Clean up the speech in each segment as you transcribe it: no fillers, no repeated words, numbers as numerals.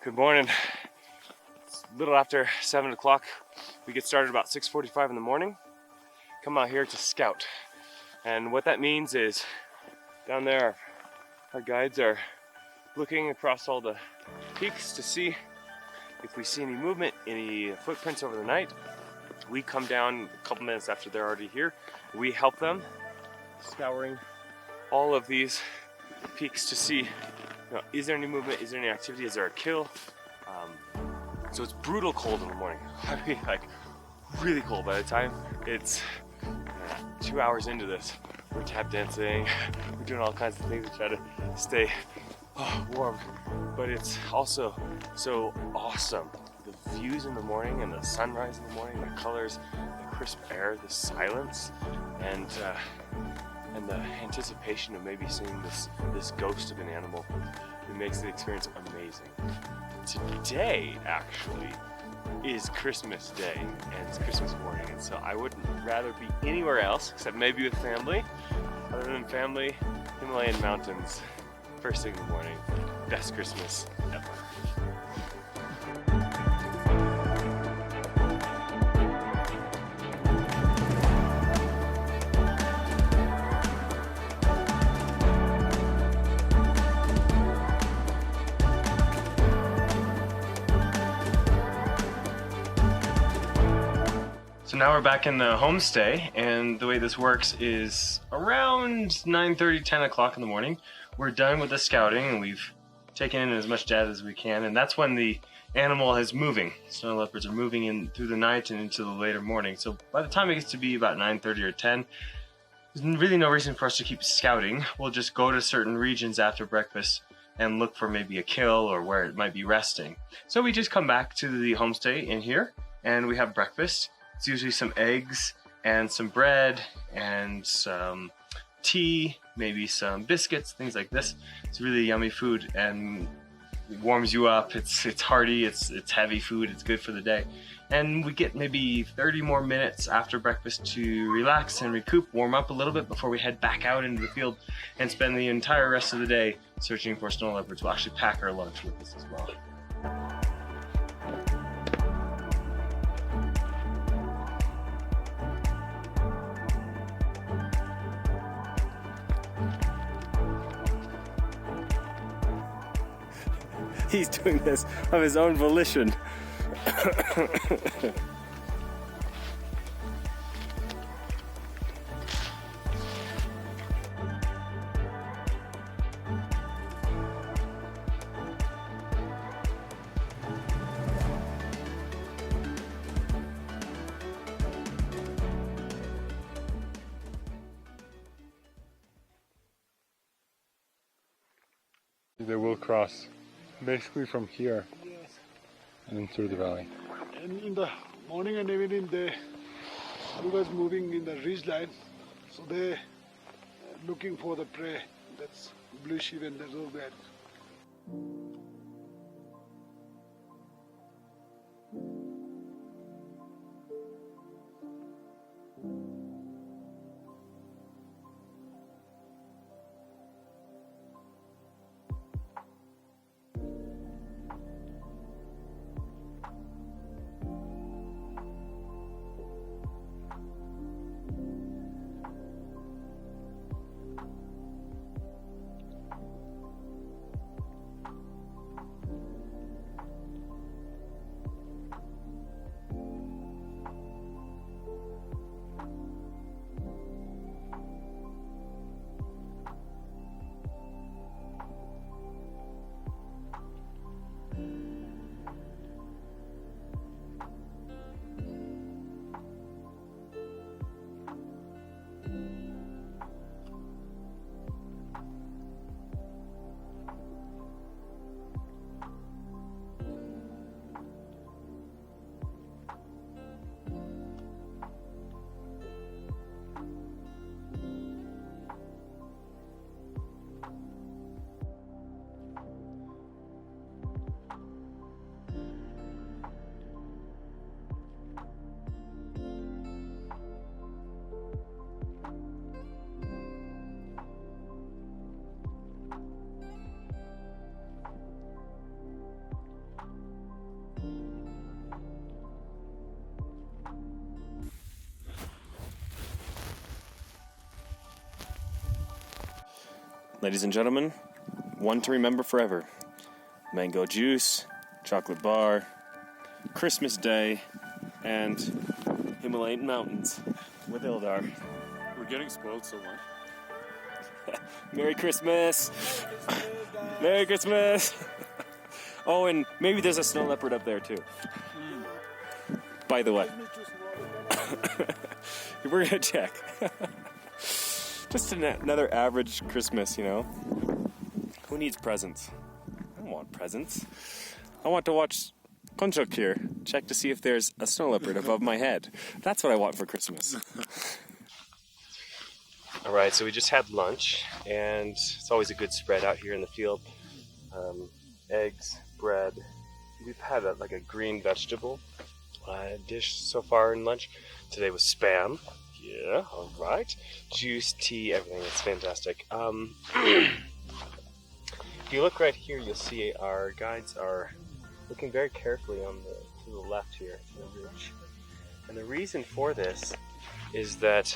Good morning. It's a little after 7 o'clock. We get started about 6:45 in the morning. Come out here to scout. And what that means is down there, our guides are looking across all the peaks to see if we see any movement, any footprints over the night. We come down a couple minutes after they're already here. We help them scouring all of these peaks to see, is there any movement, is there any activity, is there a kill? So it's brutal cold in the morning. I mean, like really cold. By the time it's 2 hours into this, we're tap dancing, we're doing all kinds of things to try to stay warm, but it's also so awesome. The views in the morning and the sunrise in the morning, the colors, the crisp air, the silence, and the anticipation of maybe seeing this ghost of an animal. It makes the experience amazing. Today actually is Christmas Day and it's Christmas morning, and so I wouldn't rather be anywhere else except maybe with family. Other than family, Himalayan mountains, first thing in the morning, best Christmas ever. So now we're back in the homestay, and the way this works is around 9:30, 10 o'clock in the morning, we're done with the scouting and we've taken in as much data as we can, and that's when the animal is moving. Snow leopards are moving in through the night and into the later morning. So by the time it gets to be about 9:30 or 10, there's really no reason for us to keep scouting. We'll just go to certain regions after breakfast and look for maybe a kill or where it might be resting. So we just come back to the homestay in here and we have breakfast. It's usually some eggs and some bread and some tea, maybe some biscuits, things like this. It's really yummy food and it warms you up. It's hearty, it's heavy food, it's good for the day. And we get maybe 30 more minutes after breakfast to relax and recoup, warm up a little bit before we head back out into the field and spend the entire rest of the day searching for snow leopards. We'll actually pack our lunch with us as well. He's doing this of his own volition. They will cross basically from here and through the valley. And in the morning and evening, they always moving in the ridge line, so they looking for the prey. That's blue sheep and the roe bear. Ladies and gentlemen, one to remember forever. Mango juice, chocolate bar, Christmas Day, and Himalayan mountains with Ildar. We're getting spoiled so much. Merry Christmas! Merry Christmas! Oh, and maybe there's a snow leopard up there too. By the way. We're gonna check. Just another average Christmas, you know? Who needs presents? I don't want presents. I want to watch TravelingTeachr, check to see if there's a snow leopard above my head. That's what I want for Christmas. Alright, so we just had lunch, and it's always a good spread out here in the field. Eggs, bread. We've had like a green vegetable dish so far in lunch. Today was Spam. Yeah, alright. Juice, tea, everything. It's fantastic. If you look right here, you'll see our guides are looking very carefully to the left here, the ridge. And the reason for this is that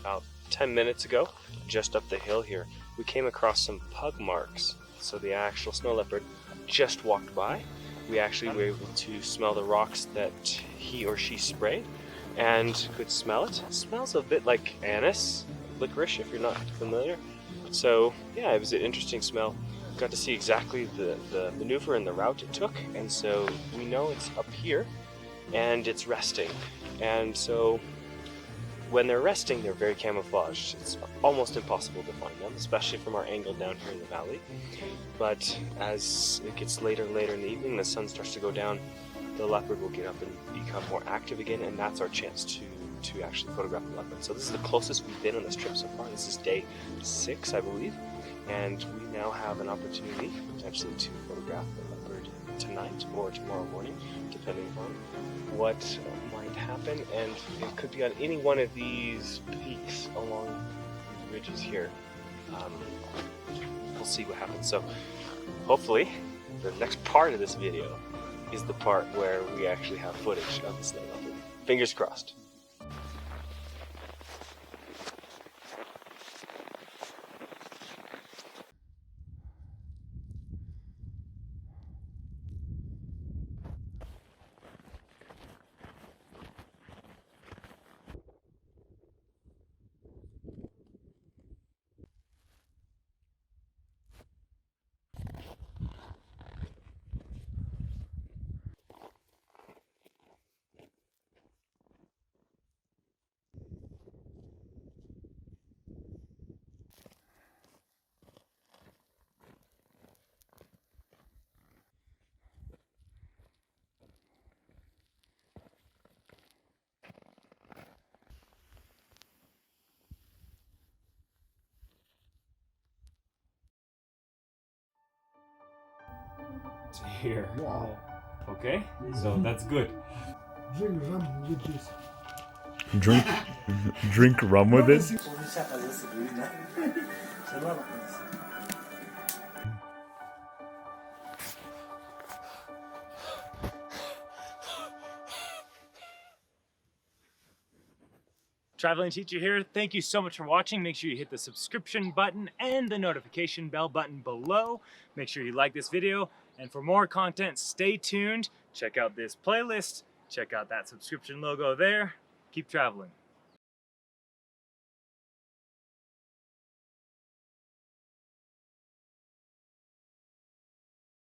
about 10 minutes ago, just up the hill here, we came across some pug marks. So the actual snow leopard just walked by. We actually were able to smell the rocks that he or she sprayed and could smell it. It smells a bit like anise, licorice if you're not familiar. So yeah, it was an interesting smell. Got to see exactly the maneuver and the route it took, and so we know it's up here and it's resting. And so when they're resting, they're very camouflaged. It's almost impossible to find them, especially from our angle down here in the valley. But as it gets later and later in the evening, the sun starts to go down, the leopard will get up and become more active again, and that's our chance to actually photograph the leopard. So this is the closest we've been on this trip so far. This is day 6, I believe, and we now have an opportunity potentially to photograph the leopard tonight or tomorrow morning, depending on what might happen, and it could be on any one of these peaks along these ridges here. We'll see what happens. So hopefully the next part of this video is the part where we actually have footage of the snow leopard. Fingers crossed. Here. Wow. Okay, so that's good. Drink rum with this. Drink rum with it? TravelingTeachr here. Thank you so much for watching. Make sure you hit the subscription button and the notification bell button below. Make sure you like this video. And for more content, stay tuned. Check out this playlist. Check out that subscription logo there. Keep traveling.